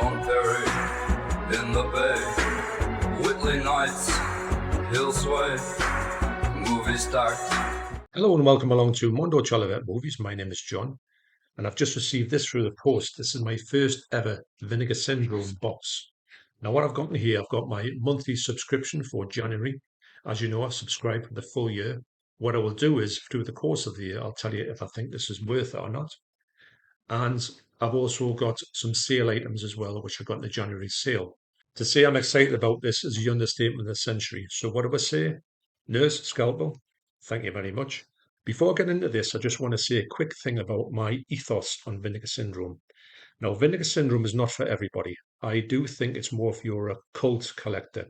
John Perry in the Bay, Whitley Nights, Hill Sway, movie start. Hello and welcome along to Mondo Chelloveck Movies. My name is John and I've just received this through the post. This is my first ever Vinegar Syndrome box. Now what I've got in here, I've got my monthly subscription for January. As you know, I've subscribed for the full year. What I will do is through the course of the year, I'll tell you if I think this is worth it or not. And I've also got some sale items as well, which I got in the January sale. To say I'm excited about this is the understatement of the century. So what do I say? Nurse, scalpel, thank you very much. Before I get into this, I just want to say a quick thing about my ethos on Vinegar Syndrome. Now, Vinegar Syndrome is not for everybody. I do think it's more if you're a cult collector.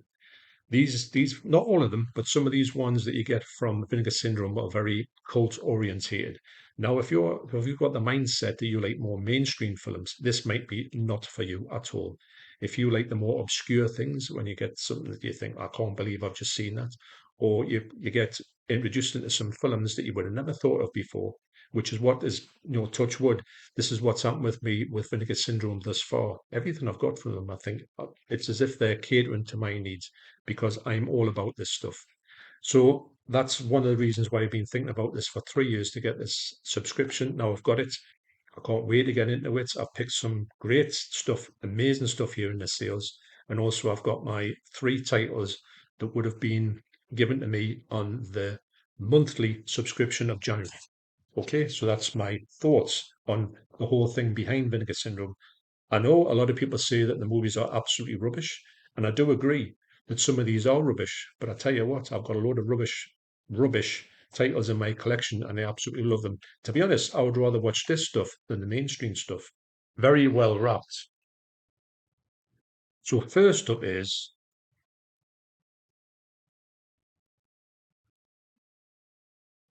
These, not all of them, but some of these ones that you get from Vinegar Syndrome are very cult orientated. Now, if you've got the mindset that you like more mainstream films, this might be not for you at all. If you like the more obscure things, when you get something that you think, I can't believe I've just seen that, or you get introduced into some films that you would have never thought of before, which is what is, touch wood, this is what's happened with me with Vinegar Syndrome thus far. Everything I've got from them, I think it's as if they're catering to my needs because I'm all about this stuff. So that's one of the reasons why I've been thinking about this for 3 years to get this subscription. Now I've got it. I can't wait to get into it. I've picked some great stuff, amazing stuff here in the sales. And also I've got my 3 titles that would have been given to me on the monthly subscription of January. Okay, so that's my thoughts on the whole thing behind Vinegar Syndrome. I know a lot of people say that the movies are absolutely rubbish, and I do agree that some of these are rubbish. But I tell you what, I've got a load of rubbish titles in my collection, and I absolutely love them. To be honest, I would rather watch this stuff than the mainstream stuff. Very well wrapped. So first up is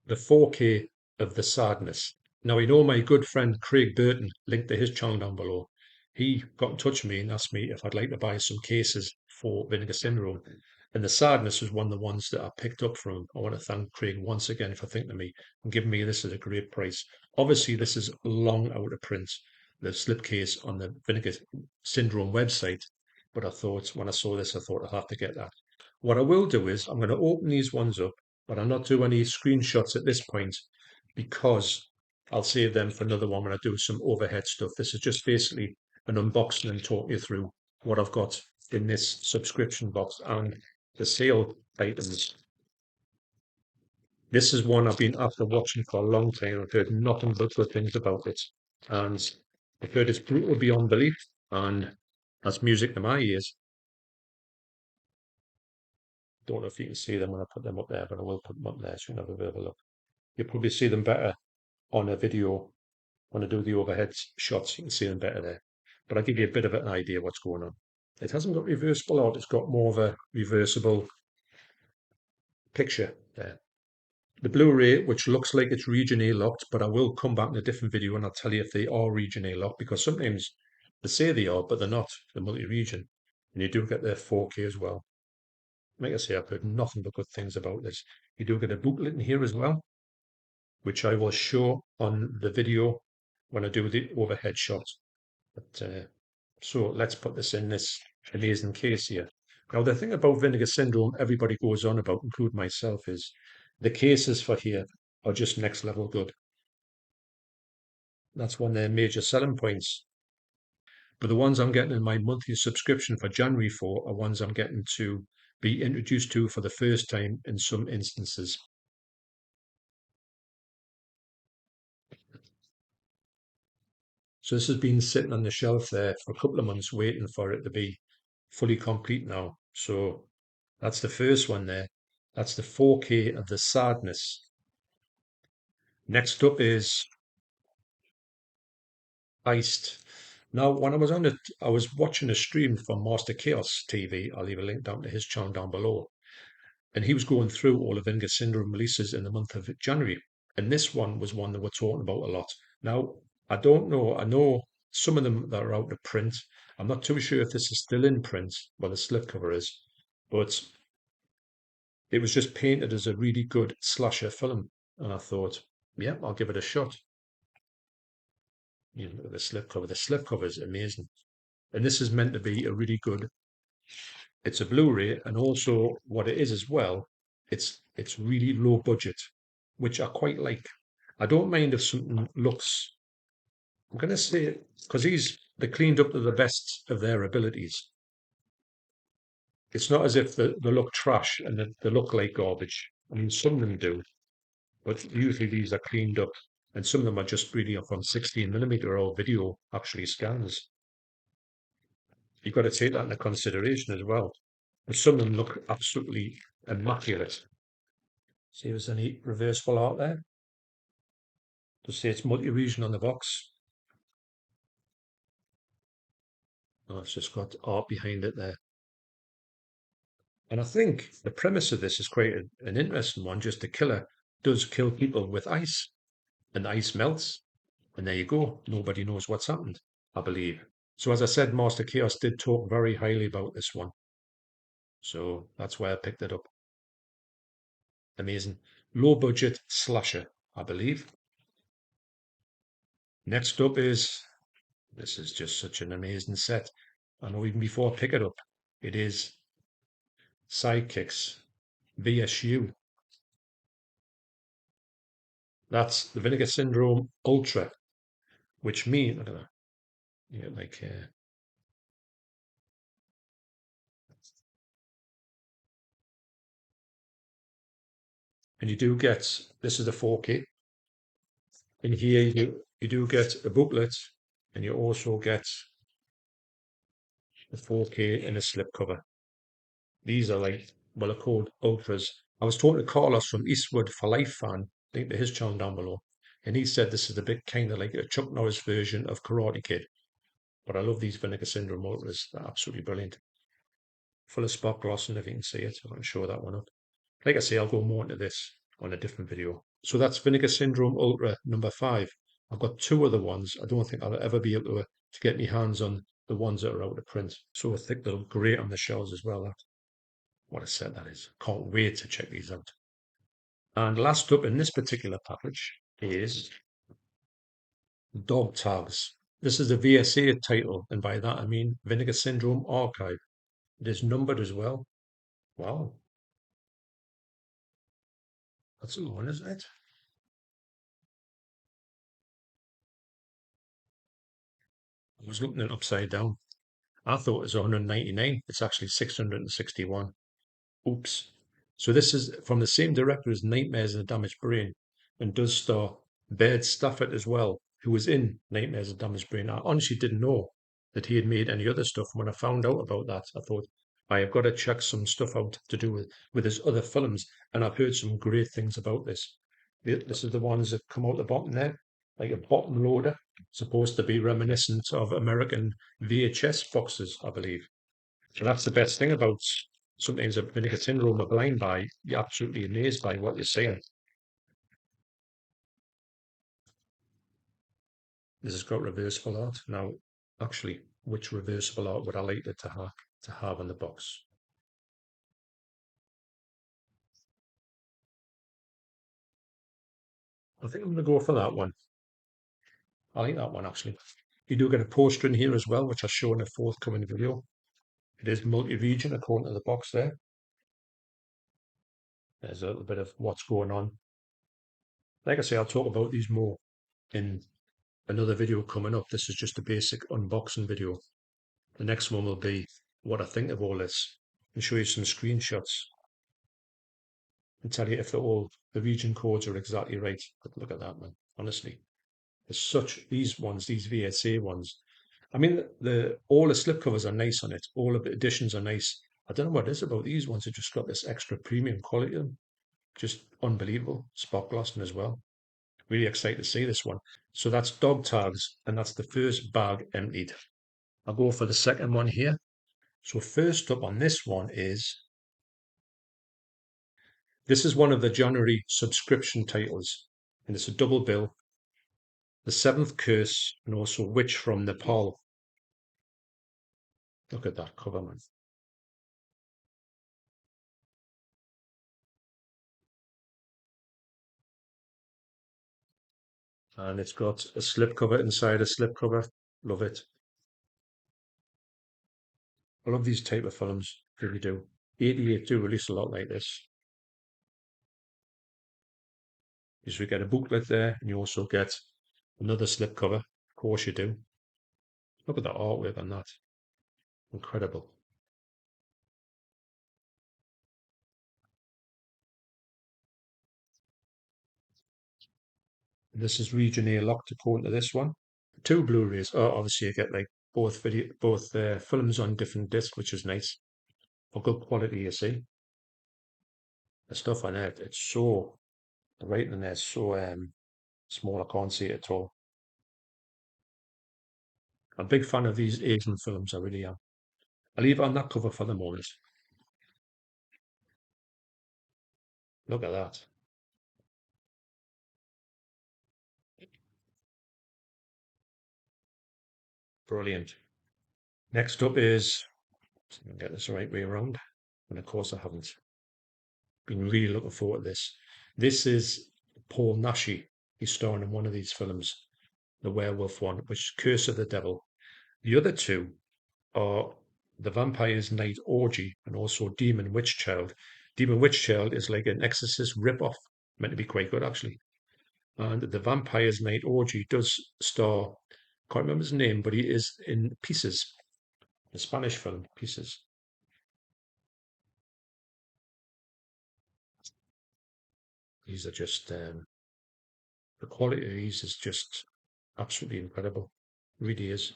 the 4K of the sadness. Now, I know my good friend Craig Burton, linked to his channel down below. He got in touch with me and asked me if I'd like to buy some cases for Vinegar Syndrome. And the sadness was one of the ones that I picked up from him. I want to thank Craig once again for thinking of me and giving me this at a great price. Obviously, this is long out of print, the slipcase on the Vinegar Syndrome website. But I thought, when I saw this, I thought I'll have to get that. What I will do is I'm going to open these ones up, but I'll not do any screenshots at this point because I'll save them for another one when I do some overhead stuff. This is just basically an unboxing and talk you through what I've got in this subscription box and the sale items. This is one I've been after watching for a long time. I've heard nothing but good things about it. And I've heard it's brutal beyond belief, and that's music to my ears. Don't know if you can see them when I put them up there, but I will put them up there so you can have a bit of a look. You'll probably see them better on a video when I do the overhead shots. You can see them better there. But I'll give you a bit of an idea what's going on. It hasn't got reversible out, it's got more of a reversible picture there. The Blu-ray, which looks like it's region A locked, but I will come back in a different video and I'll tell you if they are region A locked, because sometimes they say they are, but they're not, the multi-region. And you do get their 4K as well. Like I say, I've heard nothing but good things about this. You do get a booklet in here as well, which I will show on the video when I do the overhead shot. But so let's put this in this amazing case here. Now, the thing about Vinegar Syndrome everybody goes on about, including myself, is the cases for here are just next level good. That's one of their major selling points. But the ones I'm getting in my monthly subscription for January for are ones I'm getting to be introduced to for the first time in some instances. So this has been sitting on the shelf there for a couple of months waiting for it to be fully complete now. So that's the first one there. That's the 4K of the sadness. Next up is Iced. Now, when I was on it, I was watching a stream from Master Chaos TV. I'll leave a link down to his channel down below. And he was going through all of Vinegar Syndrome releases in the month of January. And this one was one that we're talking about a lot. Now, I don't know. I know some of them that are out of print. I'm not too sure if this is still in print, well, the slipcover is, but it was just painted as a really good slasher film. And I thought, yeah, I'll give it a shot. You know, the slipcover. The slipcover is amazing. And this is meant to be a really good, it's a Blu-ray, and also what it is as well, it's really low budget, which I quite like. I don't mind if something looks, I'm gonna say, because they cleaned up to the best of their abilities. It's not as if they look trash and they look like garbage. I mean, some of them do, but usually these are cleaned up, and some of them are just really up on 16mm or video actually scans. You've got to take that into consideration as well. But some of them look absolutely immaculate. See if there's any reversible art there. Just say it's multi-region on the box. Oh, it's just got art behind it there. And I think the premise of this is quite an interesting one. Just the killer does kill people with ice, and the ice melts, and there you go. Nobody knows what's happened, I believe. So as I said, Master Chaos did talk very highly about this one. So that's why I picked it up. Amazing. Low budget slasher, I believe. Next up this is just such an amazing set. I know even before I pick it up, it is Sidekicks VSU. That's the Vinegar Syndrome Ultra, which means, I don't know, yeah, and you do get, this is the 4K. In here, you do get a booklet, and you also get the 4K in a slipcover. These are like, well, they're called Ultras. I was talking to Carlos from Eastwood for Life fan, link to his channel down below, and he said this is a bit kind of like a Chuck Norris version of Karate Kid. But I love these Vinegar Syndrome Ultras. They're absolutely brilliant. Full of spot gloss, and if you can see it, I can show that one up. Like I say, I'll go more into this on a different video. So that's Vinegar Syndrome Ultra number 5. I've got 2 other ones. I don't think I'll ever be able to get my hands on the ones that are out of print. So I think they'll look great on the shelves as well. What a set that is. Can't wait to check these out. And last up in this particular package is Dog Tags. This is a VSA title, and by that I mean Vinegar Syndrome Archive. It is numbered as well. Wow, that's a one, isn't it? I was looking at it upside down. I thought it was 199. It's actually 661. Oops. So this is from the same director as Nightmares and a Damaged Brain, and does star Baird Stafford as well, who was in Nightmares and Damaged Brain. I honestly didn't know that he had made any other stuff. When I found out about that, I thought I have got to check some stuff out to do with his other films, and I've heard some great things about this. This is the ones that come out the bottom there, like a bottom loader, supposed to be reminiscent of American VHS boxes, I believe. So that's the best thing about sometimes a Vinegar Syndrome or blind buy. You're absolutely amazed by what you're seeing. This has got reversible art. Now, actually, which reversible art would I like it to have in the box? I think I'm going to go for that one. I like that one actually. You do get a poster in here as well, which I'll show in a forthcoming video. It is multi-region according to the box there. There's a little bit of what's going on. Like I say, I'll talk about these more in another video coming up. This is just a basic unboxing video. The next one will be what I think of all this and show you some screenshots and tell you if the region codes are exactly right. But look at that, man. Honestly, there's these VSA ones. I mean, all the slipcovers are nice on it. All of the editions are nice. I don't know what it is about these ones that just got this extra premium quality to them. Just unbelievable. Spot glossing as well. Really excited to see this one. So that's Dog Tags, and that's the first bag emptied. I'll go for the second one here. So first up on this one this is one of the January subscription titles, and it's a double bill. The Seventh Curse and also Witch from Nepal. Look at that cover, man. And it's got a slipcover inside a slipcover. Love it. I love these type of films. Really do. 88 do release a lot like this. Because we get a booklet there, and you also get another slipcover. Of course you do. Look at the artwork on that. Incredible. This is Region A locked according to this one. Two Blu-rays. Oh, obviously you get like both films on different discs, which is nice for good quality. You see the stuff on it. It's so the writing in there is so small. I can't see it at all. I'm a big fan of these Asian films. I really am. I'll leave it on that cover for the moment. Look at that. Brilliant. Next up is, let me get this the right way around. And of course I haven't. Been really looking forward to this. This is Paul Nashi. He's starring in one of these films, the werewolf one, which is Curse of the Devil. The other two are The Vampire's Night Orgy and also Demon Witch Child. Demon Witch Child is like an Exorcist rip-off, meant to be quite good actually. And The Vampire's Night Orgy does star, can't remember his name, but he is in Pieces, the Spanish film Pieces. These are just the quality of these is just absolutely incredible. It really is.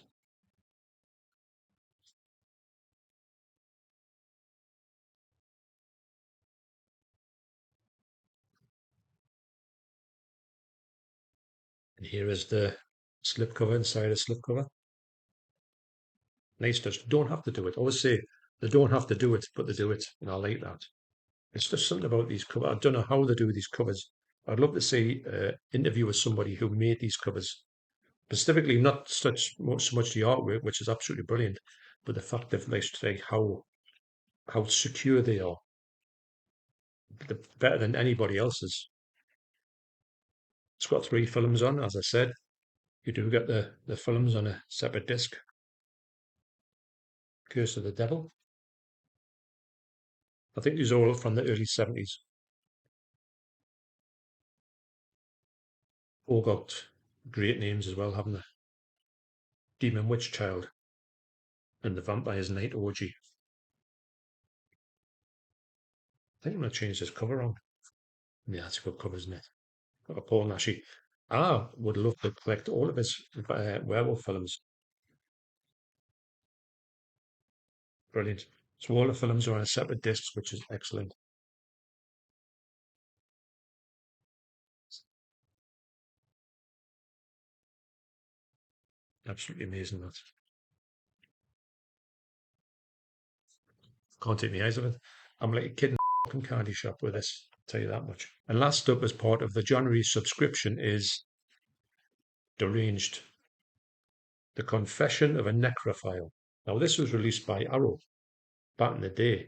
And here is the slipcover inside a slipcover. Nice touch. Don't have to do it. I always say they don't have to do it, but they do it, and I like that. It's just something about these covers. I don't know how they do these covers. I'd love to see an interview with somebody who made these covers. Specifically, not so much the artwork, which is absolutely brilliant, but the fact of like how secure they are, better than anybody else's. It's got three films on, as I said. You do get the films on a separate disc. Curse of the Devil. I think these are all from the early 70s. All got great names as well, haven't they? Demon Witch Child and The Vampire's Night Orgy. I think I'm going to change this cover on. Yeah, that's a good cover, isn't it? Got a Paul Nashi. I would love to collect all of his werewolf films. Brilliant. So all the films are on a separate disc, which is excellent. Absolutely amazing, that. Can't take my eyes off it. I'm like a kid in a fucking candy shop with this, I'll tell you that much. And last up as part of the January subscription is Deranged, The Confession of a Necrophile. Now, this was released by Arrow back in the day.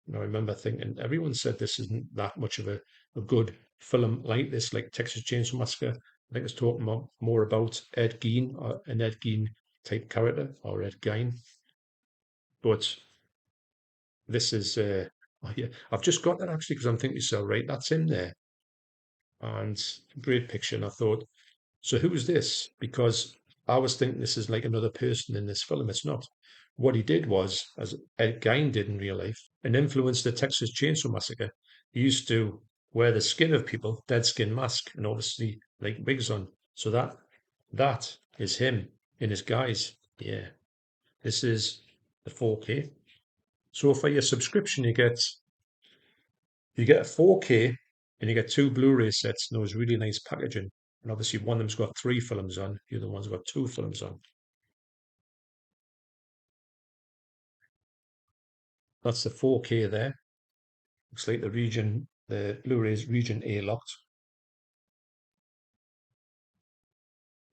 And I remember thinking, everyone said this isn't that much of a good film like this, like Texas Chainsaw Massacre. I think it's talking more about Ed Gein, or an Ed Gein type character, or Ed Gein. But this is, oh yeah, I've just got that actually because I'm thinking so, right, that's in there. And great picture. And I thought, so who's this? Because I was thinking this is like another person in this film. It's not. What he did was, as Ed Gein did in real life, and influenced the Texas Chainsaw Massacre. He used to wear the skin of people, dead skin mask, and obviously like wigs on. So that is him in his guise. Yeah, this is the 4K. So for your subscription, you get a 4K and you get two Blu-ray sets and those really nice packaging. And obviously one of them's got three films on, the other one's got two films on. That's the 4K there. Looks like the Blu-ray's region A locked.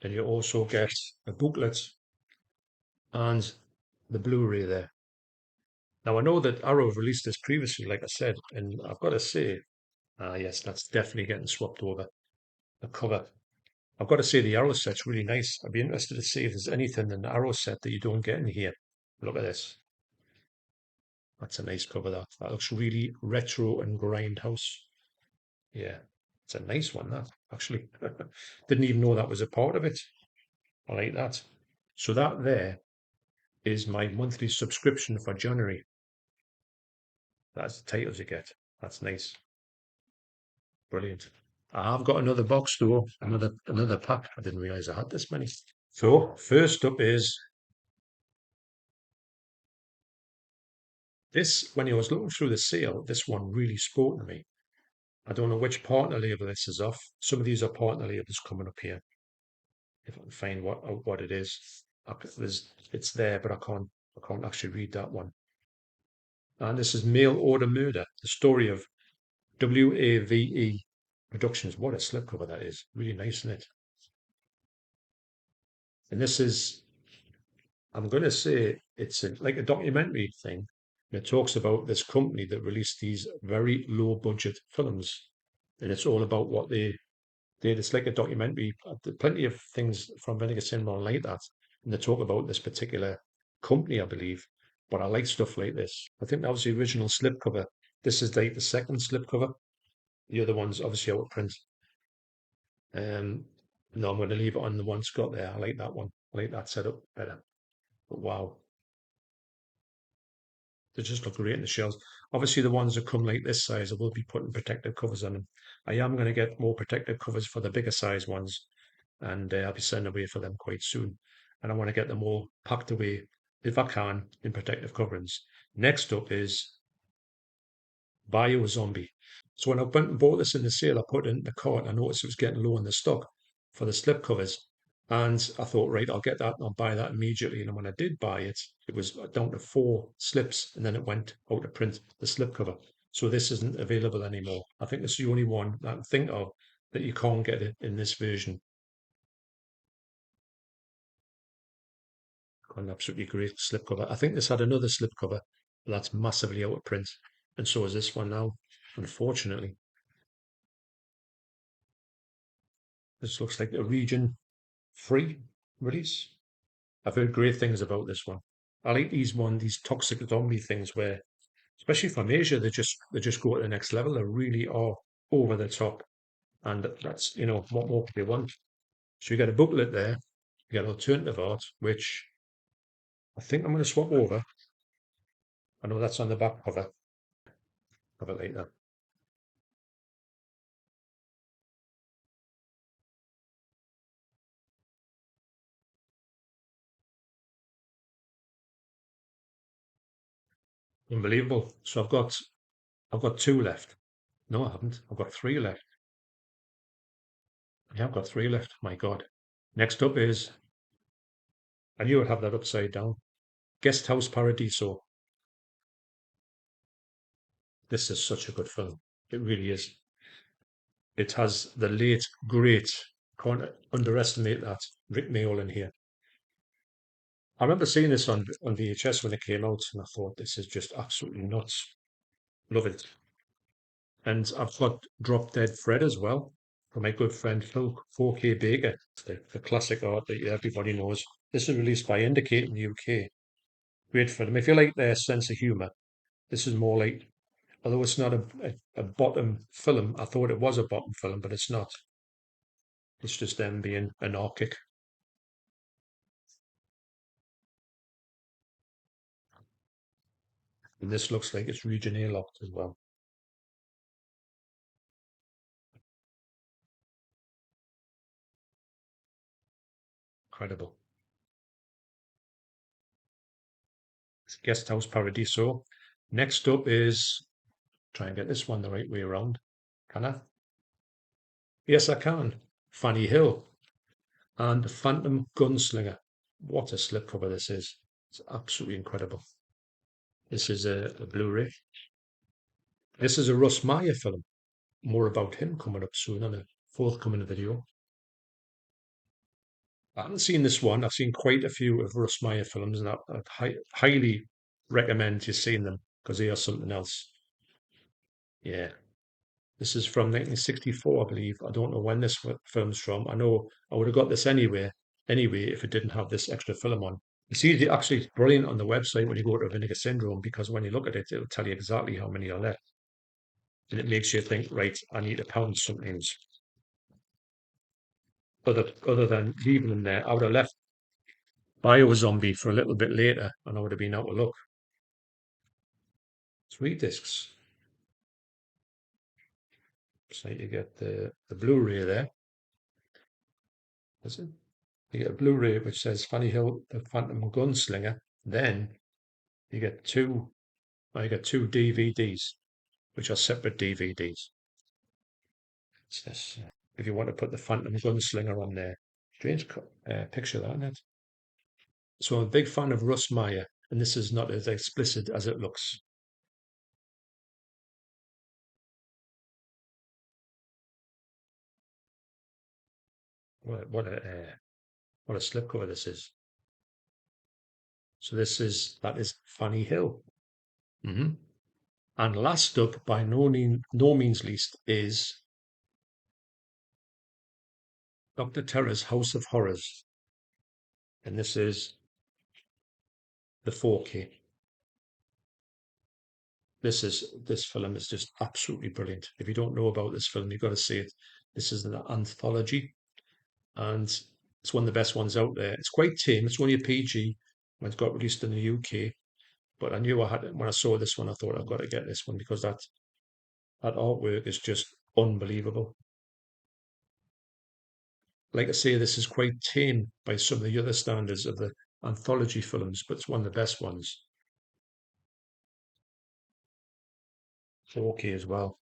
And you also get a booklet and the Blu-ray there. Now I know that Arrow have released this previously, like I said, and I've got to say, yes, that's definitely getting swapped over. The cover. I've got to say the Arrow set's really nice. I'd be interested to see if there's anything in the Arrow set that you don't get in here. Look at this. That's a nice cover, that. That looks really retro and grindhouse. Yeah, it's a nice one, that, actually. Didn't even know that was a part of it. I like that. So that there is my monthly subscription for January. That's the titles you get. That's nice. Brilliant. I've got another box though, another pack. I didn't realize I had this many. So first up is this. When I was looking through the sale, this one really spoke to me. I don't know which partner label this is off. Some of these are partner labels coming up here. If I can find what it is, it's there, but I can't actually read that one. And this is Mail Order Murder, the story of WAVE Productions. What a slipcover that is! Really nice, isn't it? And this is, I'm going to say, it's like a documentary thing. It talks about this company that released these very low budget films, and it's all about what they did. It's like a documentary. Plenty of things from Vinegar Cinema like that, and they talk about this particular company, I believe. But I like stuff like this. I think that was the original slipcover. This is like the second slipcover. The other one's obviously out of print. No, I'm going to leave it on the one Scott there. I like that one. I like that setup better. But wow, they just look great in the shells. Obviously, the ones that come like this size, I will be putting protective covers on them. I am going to get more protective covers for the bigger size ones, and I'll be sending away for them quite soon. And I want to get them all packed away, if I can, in protective coverings. Next up is Bio Zombie. So when I went and bought this in the sale, I put it in the cart. I noticed it was getting low in the stock for the slip covers. And I thought, right, I'll get that and I'll buy that immediately. And when I did buy it, it was down to 4 slips and then it went out of print, the slip cover. So this isn't available anymore. I think this is the only one that I can think of that you can't get it in this version. An absolutely great slipcover. I think this had another slipcover that's massively out of print. And so is this one now, unfortunately. This looks like a region free release. I've heard great things about this one. I like these toxic zombie things where, especially from Asia, they just go to the next level. They really are over the top, and that's what more could they want? So you get a booklet there, you get alternative art, which I think I'm going to swap over. I know that's on the back cover. Have it later. Unbelievable. So I've got two left. No, I haven't. I've got three left. Yeah, I've got three left. My God. Next up is, I knew I'd have that upside down. Guest House Paradiso. This is such a good film. It really is. It has the late, great, can't underestimate that, Rick Mayall in here. I remember seeing this on VHS when it came out, and I thought, this is just absolutely nuts. Love it. And I've got Drop Dead Fred as well, from my good friend Phil 4K Baker. It's the classic art that everybody knows. This is released by Indicate in the UK. Great for them. If you like their sense of humour, this is more like, although it's not a bottom film, I thought it was a bottom film, but it's not. It's just them being anarchic. And this looks like it's region A locked as well. Incredible. Guest House Paradiso. Next up is, try and get this one the right way around. Can I? Yes, I can. Fanny Hill and Phantom Gunslinger. What a slipcover this is. It's absolutely incredible. This is a Blu-ray. This is a Russ Meyer film. More about him coming up soon on a forthcoming video. I haven't seen this one. I've seen quite a few of Russ Meyer films, and I'd highly recommend you seeing them because they are something else. Yeah, this is from 1964, I believe. I don't know when this film's from. I know I would have got this anyway if it didn't have this extra film on. It's easy, actually, it's brilliant on the website when you go to Vinegar Syndrome because when you look at it, it'll tell you exactly how many are left. And it makes you think, right, I need to pound sometimes. Other than leaving them there, I would have left Bio Zombie for a little bit later and I would have been out of luck. 3 discs. So you get the Blu-ray there. Is it? You get a Blu-ray which says Fanny Hill, the Phantom Gunslinger. Then you get you get two DVDs, which are separate DVDs. It's this. If you want to put the Phantom Gunslinger on there, strange picture that, isn't it? So I'm a big fan of Russ Meyer, and this is not as explicit as it looks. What a slipcover this is. So that is Fanny Hill. Mm-hmm. And last up, by no means least, is Dr. Terror's House of Horrors. And this is the 4K. This film is just absolutely brilliant. If you don't know about this film, you've got to see it. This is an anthology, and it's one of the best ones out there. It's quite tame. It's only a PG when it got released in the UK. But I knew I had it when I saw this one. I thought I've got to get this one because that artwork is just unbelievable. Like I say, this is quite tame by some of the other standards of the anthology films, but it's one of the best ones. 4K as well.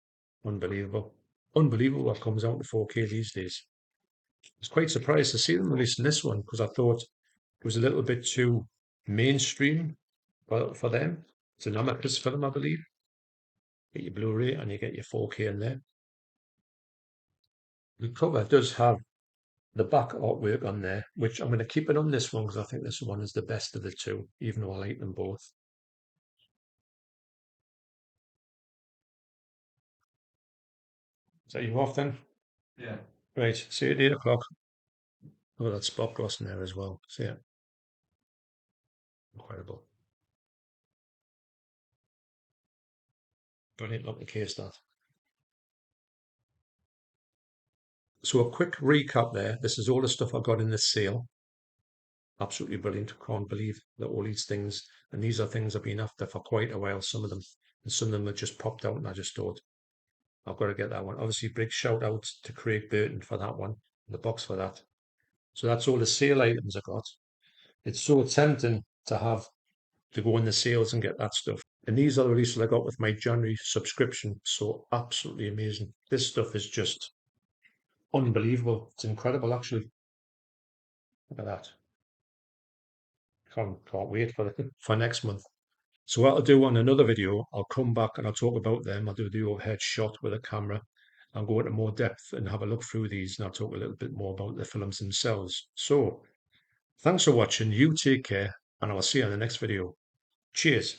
Unbelievable. Unbelievable what comes out in 4K these days. I was quite surprised to see them releasing this one because I thought it was a little bit too mainstream for them. It's an amateur's film, I believe. Get your Blu-ray and you get your 4K in there. The cover does have the back artwork on there, which I'm going to keep it on this one because I think this one is the best of the two, even though I like them both. Is that you off then? Yeah. Right, see you at 8 o'clock. Oh, that's spot gloss in there as well. See ya. Incredible. Brilliant looking case that. So a quick recap there. This is all the stuff I got in this sale. Absolutely brilliant. Can't believe that all these things, and these are things I've been after for quite a while, some of them. And some of them have just popped out and I just thought, I've got to get that one. Obviously, big shout out to Craig Burton for that one, the box for that. So that's all the sale items I got. It's so tempting to go in the sales and get that stuff. And these are the releases I got with my January subscription. So absolutely amazing. This stuff is just unbelievable. It's incredible, actually. Look at that. Can't wait for next month. So what I'll do on another video, I'll come back and I'll talk about them. I'll do the overhead shot with a camera and go into more depth and have a look through these and I'll talk a little bit more about the films themselves. So thanks for watching. You take care and I'll see you in the next video. Cheers.